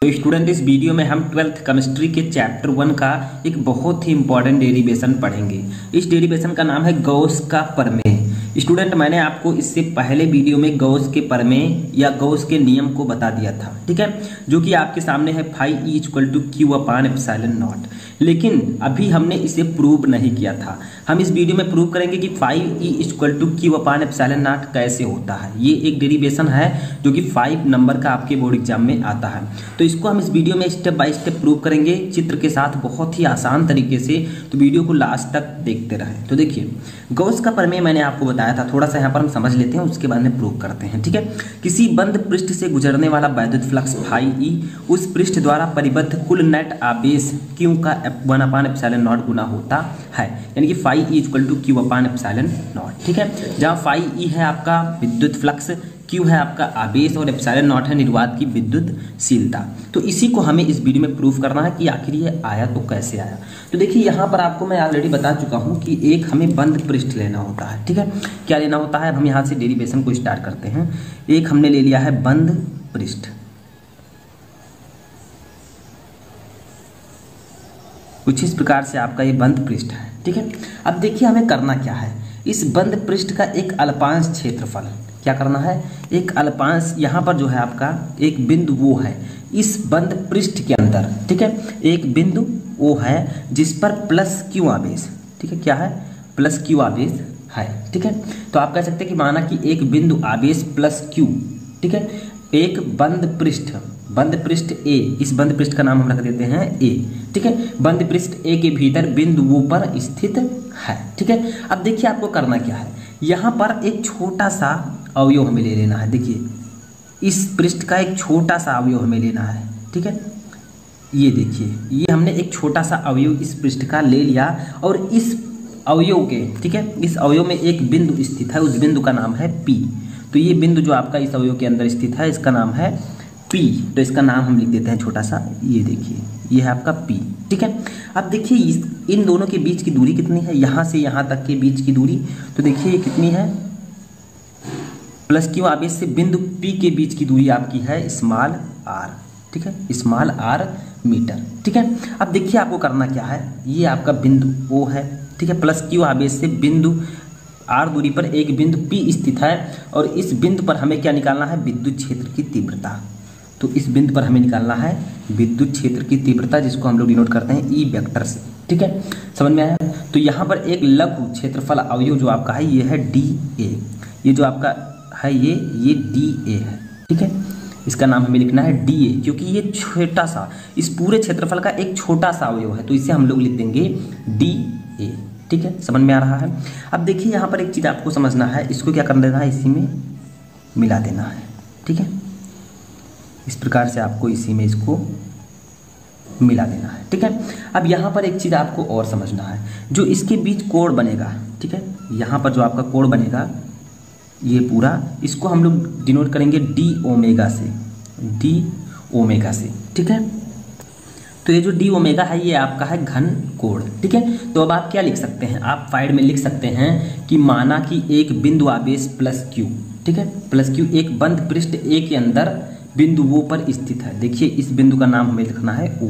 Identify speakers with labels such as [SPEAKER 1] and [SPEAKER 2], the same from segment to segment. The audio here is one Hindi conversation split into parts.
[SPEAKER 1] तो स्टूडेंट इस वीडियो में हम 12th केमिस्ट्री के चैप्टर 1 का एक बहुत ही इंपॉर्टेंट डेरिवेशन पढ़ेंगे। इस डेरिवेशन का नाम है गॉस का प्रमेय। स्टूडेंट मैंने आपको इससे पहले वीडियो में गॉस के प्रमेय या गॉस के नियम को बता दिया था, ठीक है, जो कि आपके सामने है phi E equal to Q upon epsilon naught. लेकिन अभी हमने इसे प्रूव नहीं किया था। हम इस वीडियो में प्रूव करेंगे कि phi E equal to Q upon epsilon naught कैसे होता है। ये एक डेरिवेशन है जो कि 5 नंबर का आपके बोर्ड एग्जाम में आता है। तो इसको हम इस वीडियो में स्टेप बाय स्टेप प्रूव करेंगे चित्र के साथ, बहुत ही आसान तरीके से। तो वीडियो को लास्ट तक देखते रहें। तो देखिए, गॉस का प्रमेय मैंने आपको बताया था, थोड़ा सा यहाँ पर हम समझ लेते हैं, उसके बाद में प्रूव करते हैं, ठीक है। किसी बंद पृष्ठ से गुजरने वाला वैद्युत फ्लक्स फाई ई उस पृष्ठ द्वारा परिबद्ध कुल नेट आवेश क्यू का 1 अपान एप्सिलॉन नॉट गुना होता है, यानी कि phi E equal to Q upon epsilon naught, ठीक है। जहाँ फाई ई है आपका विद्युत फ्लक्स, क्यू है आपका आवेश और एप्सिलॉन नॉट है निर्वात की विद्युतशीलता। तो इसी को हमें इस वीडियो में प्रूफ करना है कि आखिर ये आया तो कैसे आया। तो देखिए, यहाँ पर आपको मैं ऑलरेडी बता चुका हूँ कि एक हमें बंद पृष्ठ लेना होता है, ठीक है। क्या लेना होता है, हम यहाँ से डेरिवेशन को स्टार्ट करते हैं। एक हमने ले लिया है बंद पृष्ठ, कुछ इस प्रकार से आपका ये बंद पृष्ठ है, ठीक है। अब देखिए हमें करना क्या है, इस बंद पृष्ठ का एक अल्पांश क्षेत्रफल क्या करना है, एक अल्पांश यहाँ पर जो है आपका एक बिंदु वो है इस बंद पृष्ठ के अंदर, ठीक है। एक बिंदु वो है जिस पर प्लस क्यू आवेश, ठीक है, क्या है, प्लस क्यू आवेश है, ठीक है। तो आप कह सकते हैं कि माना कि एक बिंदु आवेश प्लस क्यू, ठीक है, एक बंद पृष्ठ ए, इस बंद पृष्ठ का नाम हम रख देते हैं ए, ठीक है। बंद पृष्ठ ए के भीतर बिंदु वो पर स्थित है, ठीक है। अब देखिए आपको करना क्या है, यहाँ पर एक छोटा सा अवयव हमें ले लेना है। देखिए, इस पृष्ठ का एक छोटा सा अवयव हमें लेना है, ठीक है। ये देखिए, ये हमने एक छोटा सा अवयव इस पृष्ठ का ले लिया और इस अवयव के, ठीक है, इस अवयव में एक बिंदु स्थित है, उस बिंदु का नाम है पी। तो ये बिंदु जो आपका इस अवयव के अंदर स्थित है इसका नाम है पी। तो इसका नाम हम लिख देते हैं छोटा सा, ये देखिए, ये है आपका पी, ठीक है। अब देखिए इन दोनों के बीच की दूरी कितनी है, यहाँ से यहाँ तक के बीच की दूरी, तो देखिए ये कितनी है, प्लस क्यू आवेश से बिंदु पी के बीच की दूरी आपकी है स्मॉल आर, ठीक है, स्मॉल आर मीटर, ठीक है। अब देखिए आपको करना क्या है, ये आपका बिंदु ओ है, ठीक है, प्लस क्यू आवेश से बिंदु आर दूरी पर एक बिंदु पी स्थित है और इस बिंदु पर हमें क्या निकालना है, विद्युत क्षेत्र की तीव्रता। तो इस बिंदु पर हमें निकालना है विद्युत क्षेत्र की तीव्रता, जिसको हम लोग डिनोट करते हैं ई वेक्टर से, ठीक है, समझ में आया। तो यहाँ पर एक लघु क्षेत्रफल अवयव जो आपका है ये है डी ए, ये जो आपका है ये डी ए है, ठीक है। इसका नाम हमें लिखना है डी ए, क्योंकि ये छोटा सा इस पूरे क्षेत्रफल का एक छोटा सा अवयव है, तो इसे हम लोग लिख देंगे डी ए, ठीक है, समझ में आ रहा है। अब देखिए यहाँ पर एक चीज़ आपको समझना है, इसको क्या कर देना है, इसी में मिला देना है, ठीक है। इस प्रकार से आपको इसी में इसको मिला देना है, ठीक है। अब यहाँ पर एक चीज़ आपको और समझना है, जो इसके बीच कोण बनेगा, ठीक है, यहाँ पर जो आपका कोण बनेगा ये पूरा, इसको हम लोग डिनोट करेंगे डी ओमेगा से, ठीक है। तो ये जो डी ओमेगा है ये आपका है घन कोण, ठीक है। तो अब आप क्या लिख सकते हैं, आप साइड में लिख सकते हैं कि माना कि एक बिंदु आवेश प्लस क्यू, ठीक है, प्लस क्यू एक बंद पृष्ठ ए के अंदर बिंदु ओ पर स्थित है। देखिए इस बिंदु का नाम हमें लिखना है ओ,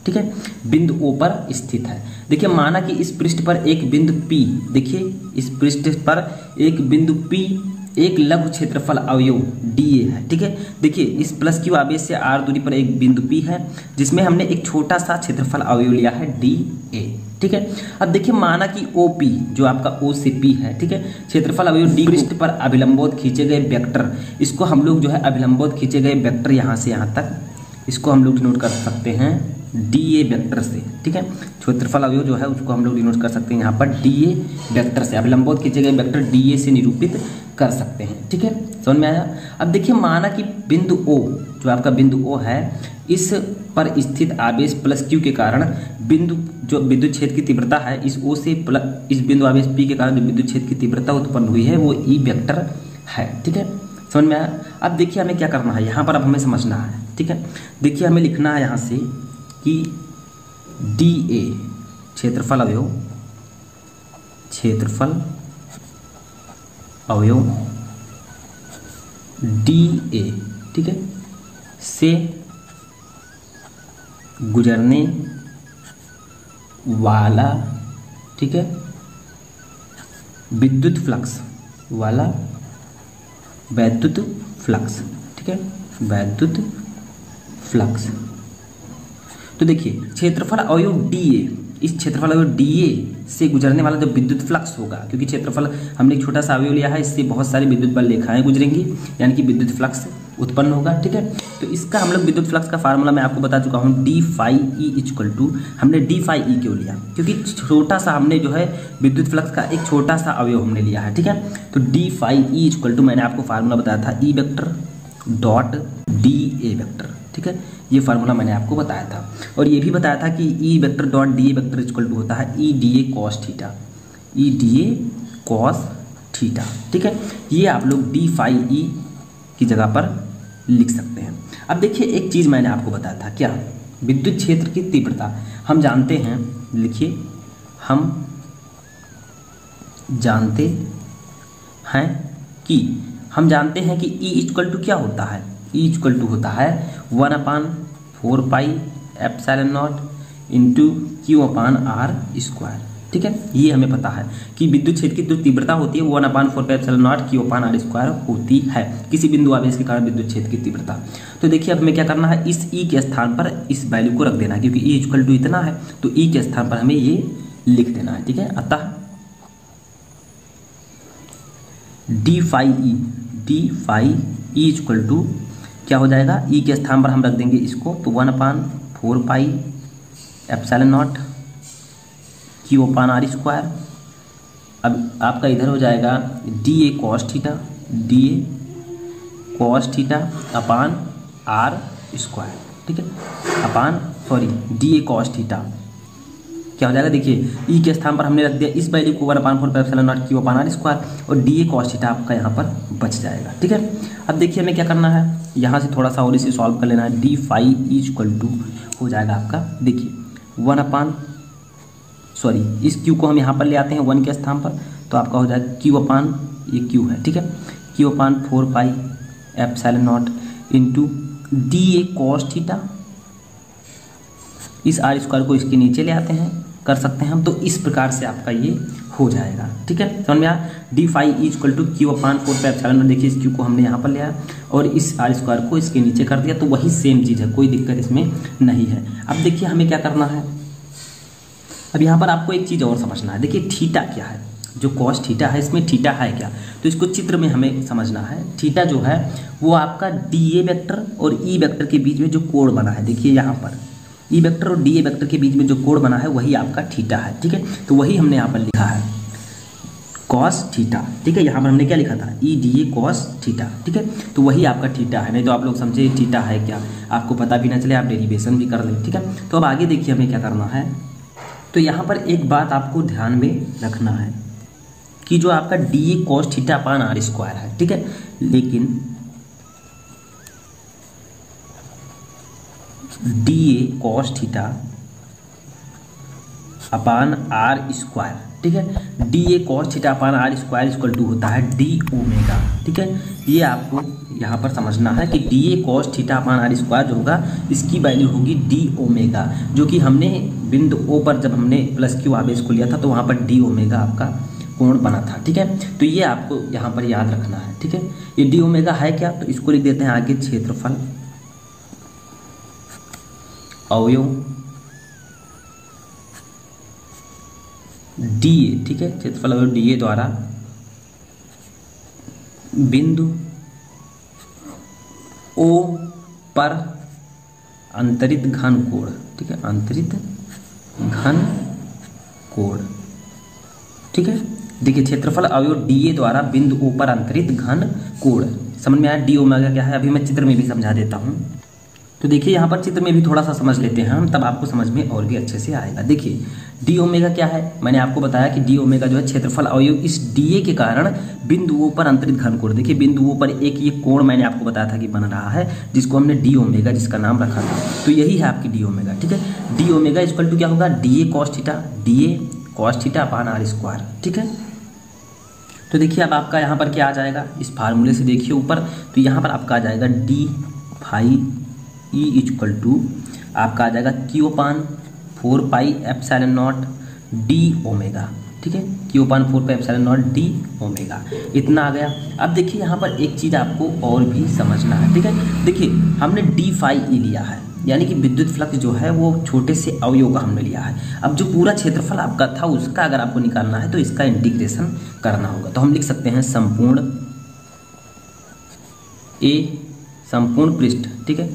[SPEAKER 1] ठीक है, बिंदु ओ पर स्थित है। देखिए माना कि इस पृष्ठ पर एक बिंदु पी, देखिए इस पृष्ठ पर एक बिंदु पी एक लघु क्षेत्रफल अवयव डी ए है, ठीक है। देखिए इस प्लस क्यू आवेश से आर दूरी पर एक बिंदु पी है जिसमें हमने एक छोटा सा क्षेत्रफल अवयव लिया है डी ए, ठीक है। अब देखिए माना कि ओ पी जो आपका ओ से पी है, ठीक है, क्षेत्रफल अवयव डी पृष्ठ पर अभिलंबोत खींचे गए वेक्टर, इसको हम लोग जो है अभिलंबोत खींचे गए वेक्टर यहाँ से यहाँ तक, इसको हम लोग डिनोट कर सकते हैं डी ए वेक्टर से, ठीक है। क्षेत्रफल अवयव जो है उसको हम लोग डिनोट कर सकते हैं यहाँ पर डी ए वेक्टर से, अभिलंबोत खींचे गए वेक्टर डी ए से निरूपित कर सकते हैं, ठीक है, समझ में आया। अब देखिए माना कि बिंदु ओ जो आपका बिंदु ओ है इस पर स्थित आवेश प्लस क्यू के कारण बिंदु जो विद्युत क्षेत्र की तीव्रता है इस ओ से इस बिंदु आवेश पी के कारण जो विद्युत क्षेत्र की तीव्रता उत्पन्न हुई है वो ई वेक्टर है, ठीक है, समझ में आया। अब देखिए हमें क्या करना है, यहाँ पर अब हमें समझना है, ठीक है। देखिए हमें लिखना है यहाँ से कि डी ए क्षेत्रफल अवयव डी ए, ठीक है, से गुजरने वाला, ठीक है, विद्युत फ्लक्स वाला वैद्युत फ्लक्स, ठीक है, वैद्युत फ्लक्स। तो देखिए क्षेत्रफल अवयव डीए, इस क्षेत्रफल अवयव डीए से गुजरने वाला जो विद्युत फ्लक्स होगा, क्योंकि क्षेत्रफल हमने एक छोटा सा अवयव लिया है, इससे बहुत सारी विद्युत बल रेखाएं गुजरेंगी, यानी कि विद्युत फ्लक्स उत्पन्न होगा, ठीक है। तो इसका हम लोग विद्युत फ्लक्स का फार्मूला मैं आपको बता चुका हूँ, D phi E equal to, हमने डी फाई ई क्यों लिया, क्योंकि छोटा सा हमने जो है विद्युत फ्लक्स का एक छोटा सा अवयव हमने लिया है, ठीक है। तो D phi E equal to मैंने आपको फार्मूला बताया था E vector dot D A vector, ठीक है, ये फार्मूला मैंने आपको बताया था। और ये भी बताया था कि E vector dot D A vector equal to होता है E D A cos theta, E D A cos theta, ठीक है। ये आप लोग डी फाई ई की जगह पर लिख सकते हैं। अब देखिए एक चीज़ मैंने आपको बताया था, क्या, विद्युत क्षेत्र की तीव्रता हम जानते हैं, लिखिए, हम जानते हैं कि ई इक्वल टू क्या होता है, ई इक्वल टू होता है 1/4 epsilon naught into Q upon R square, ठीक है। ये हमें पता है कि विद्युत क्षेत्र की जो तीव्रता होती है 1/4 epsilon naught Q upon R square होती है, किसी बिंदु आवेश के कारण विद्युत क्षेत्र की तीव्रता। तो देखिए अब हमें क्या करना है, इस ई के स्थान पर इस वैल्यू को रख देना है, क्योंकि ई इक्वल टू इतना है, तो ई के स्थान पर हमें ये लिख देना है, ठीक है। अतः D phi E equal to क्या हो जाएगा, ई के स्थान पर हम रख देंगे इसको, तो 1/4 epsilon naught Q upon R square. अब आपका इधर हो जाएगा D A cos theta upon R square, ठीक है, डी ए कॉस थीटा क्या हो जाएगा, देखिए ई के स्थान पर हमने रख दिया इस वैल्यू को 1/4 epsilon naught Q upon R square, और डी ए कॉस थीटा आपका यहाँ पर बच जाएगा, ठीक है। अब देखिए हमें क्या करना है, यहाँ से थोड़ा सा और इसे सॉल्व कर लेना है, डी फाई इक्वल टू हो जाएगा आपका, देखिए इस क्यू को हम यहाँ पर ले आते हैं 1 के स्थान पर, तो आपका हो जाएगा क्यू अपान, ये क्यू है, ठीक है, Q upon 4 epsilon naught into D A cos theta, इस आर स्क्वायर को इसके नीचे ले आते हैं, कर सकते हैं हम, तो इस प्रकार से आपका ये हो जाएगा, ठीक है, समझ में आया। D phi equal to Q upon 4 epsilon naught, देखिए इस क्यू को हमने यहाँ पर लिया और इस आर स्क्वायर को इसके नीचे कर दिया, तो वही सेम चीज़ है, कोई दिक्कत इसमें नहीं है। अब देखिए हमें क्या करना है, अब यहाँ पर आपको एक चीज़ और समझना है, देखिए थीटा क्या है, जो कॉस थीटा है इसमें थीटा है क्या, तो इसको चित्र में हमें समझना है। थीटा जो है वो आपका डी ए वेक्टर और ई वेक्टर के बीच में जो कोण बना है, देखिए यहाँ पर ई वेक्टर और डी ए वेक्टर के बीच में जो कोण बना है वही आपका थीटा है, ठीक है। तो वही हमने यहाँ पर लिखा है कॉस थीटा, ठीक है, यहाँ पर हमने क्या लिखा था, ई डी ए कॉस थीटा, ठीक है, तो वही आपका थीटा है, नहीं तो आप लोग समझे थीटा है क्या, आपको पता भी ना चले, आप डेरिवेशन भी कर लें, ठीक है। तो अब आगे देखिए हमें क्या करना है, तो यहाँ पर एक बात आपको ध्यान में रखना है कि जो आपका D A cos theta upon R square है, ठीक है, लेकिन D A cos theta upon R square, ठीक है, D A cos theta upon R square equal to होता है डी ओमेगा, ठीक है। ये आपको यहाँ पर समझना है कि D A cos theta upon R square जो होगा इसकी वैल्यू होगी डी ओमेगा, जो कि हमने बिंदु ओ पर जब हमने प्लस क्यू आवेश को लिया था तो वहाँ पर डी ओमेगा आपका कोण बना था, ठीक है। तो ये आपको यहाँ पर याद रखना है, ठीक है। ये डी ओमेगा है क्या, तो इसको लिख देते हैं आगे क्षेत्रफल अवयव डी ए, ठीक है, क्षेत्रफल अवयव डी ए द्वारा बिंदु ओ पर अंतरित घन कोण, ठीक है, अंतरित घन कोण, ठीक है। देखिए क्षेत्रफल अवयव डी ए द्वारा बिंदु ओ पर अंतरित घन कोण, समझ में आया। डी ओमेगा क्या है, अभी मैं चित्र में भी समझा देता हूँ। तो देखिए यहाँ पर चित्र में भी थोड़ा सा समझ लेते हैं हम, तब आपको समझ में और भी अच्छे से आएगा। देखिए डी ओमेगा क्या है, मैंने आपको बताया कि डी ओमेगा जो है क्षेत्रफल अवयव इस डी ए के कारण बिंदुओं पर अंतरित घन कोण, देखिए बिंदुओं पर एक ये कोण मैंने आपको बताया था कि बन रहा है, जिसको हमने डी ओमेगा जिसका नाम रखा था, तो यही है आपकी डी ओमेगा, ठीक है। डी ओमेगा इक्वल टू क्या होगा, D A cos theta, D A cos theta upon R square, ठीक है। तो देखिए अब आपका यहाँ पर क्या आ जाएगा, इस फार्मूले से देखिए ऊपर, तो यहाँ पर आपका आ जाएगा D phi E equal to, आपका आ जाएगा Q/4πε0 डी ओमेगा। ठीक है, Q/4πε0 डी ओमेगा, इतना आ गया। अब देखिए यहाँ पर एक चीज़ आपको और भी समझना है। ठीक है, देखिए हमने डी फाई ई लिया है, यानी कि विद्युत फ्लक्स जो है वो छोटे से अवयव का हमने लिया है। अब जो पूरा क्षेत्रफल आपका था उसका अगर आपको निकालना है तो इसका इंटीग्रेशन करना होगा। तो हम लिख सकते हैं संपूर्ण पृष्ठ, ठीक है,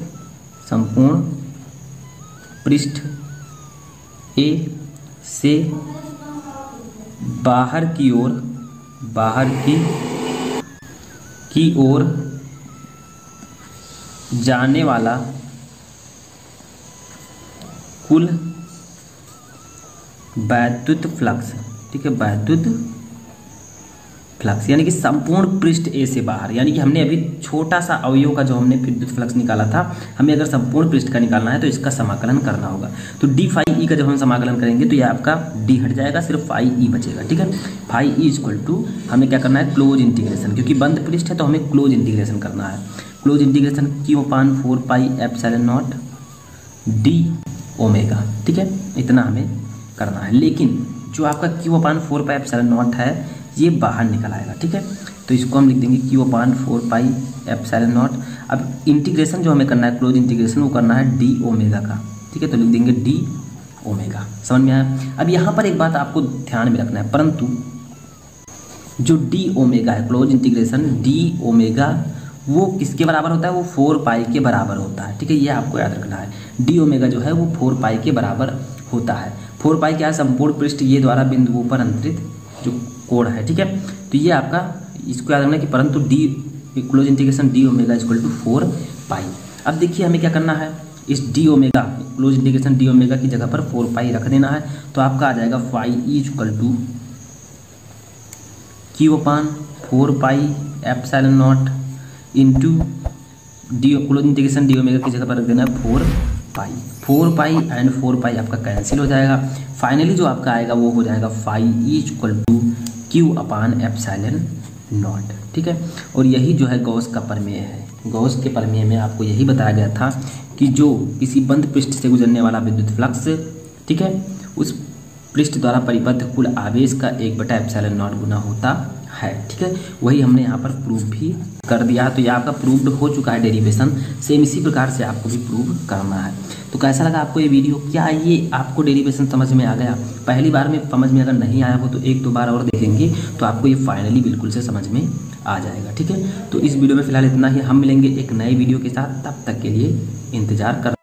[SPEAKER 1] संपूर्ण पृष्ठ ए से बाहर की ओर जाने वाला कुल वैद्युत फ्लक्स, ठीक है, वैद्युत फ्लक्स यानी कि संपूर्ण पृष्ठ ए से बाहर, यानी कि हमने अभी छोटा सा अवयव का जो हमने विद्युत फ्लक्स निकाला था, हमें अगर संपूर्ण पृष्ठ का निकालना है तो इसका समाकलन करना होगा। तो डी फाई ई का जब हम समाकलन करेंगे तो यह आपका डी हट जाएगा, सिर्फ फाई ई बचेगा। ठीक है, फाई ई इक्वल टू हमें क्या करना है, क्लोज इंटीग्रेशन, क्योंकि बंद पृष्ठ है तो हमें क्लोज इंटीग्रेशन करना है। Close integration Q/4πε0 D omega. ठीक है, इतना हमें करना है, लेकिन जो आपका Q/4πε0 है ये बाहर निकल आएगा। ठीक है, तो इसको हम लिख देंगे Q/4πε0। अब इंटीग्रेशन जो हमें करना है, क्लोज इंटीग्रेशन, वो करना है डी ओमेगा का। ठीक है, तो लिख देंगे डी ओमेगा। समझ में आया? अब यहाँ पर एक बात आपको ध्यान में रखना है, परंतु जो डी ओमेगा है, क्लोज इंटीग्रेशन डी ओमेगा, वो किसके बराबर होता है, वो 4π के बराबर होता है। ठीक है, ये आपको याद रखना है, डी ओमेगा जो है वो 4π के बराबर होता है। 4π क्या है, संपूर्ण पृष्ठ ये द्वारा बिंदुओं पर अंतरित जो कोण है। ठीक है, तो ये आपका, इसको याद रखना कि परंतु D close integration D omega equal to 4π। अब देखिए हमें क्या करना है, इस D omega close integration D omega की जगह पर 4π रख देना है, तो आपका आ जाएगा phi E equal to Q/4πε0 into D close integration D omega की जगह पर रख देना है 4π। 4π एंड 4π आपका कैंसिल हो जाएगा। फाइनली जो आपका आएगा वो हो जाएगा phi E equal to Q/ε0। ठीक है, और यही जो है गॉस का प्रमेय है। गॉस के प्रमेय में आपको यही बताया गया था कि जो किसी बंद पृष्ठ से गुजरने वाला विद्युत फ्लक्स, ठीक है, उस पृष्ठ द्वारा परिबद्ध कुल आवेश का 1/ε0 गुना होता है। ठीक है, वही हमने यहाँ पर प्रूव भी कर दिया। तो ये आपका प्रूव्ड हो चुका है डेरिवेशन। सेम इसी प्रकार से आपको भी प्रूव करना है। तो कैसा लगा आपको ये वीडियो? क्या ये आपको डेरिवेशन समझ में आ गया? पहली बार में समझ में अगर नहीं आया हो तो एक दो बार और देखेंगे तो आपको ये फाइनली बिल्कुल से समझ में आ जाएगा। ठीक है, तो इस वीडियो में फिलहाल इतना ही। हम मिलेंगे एक नए वीडियो के साथ, तब तक के लिए इंतजार कर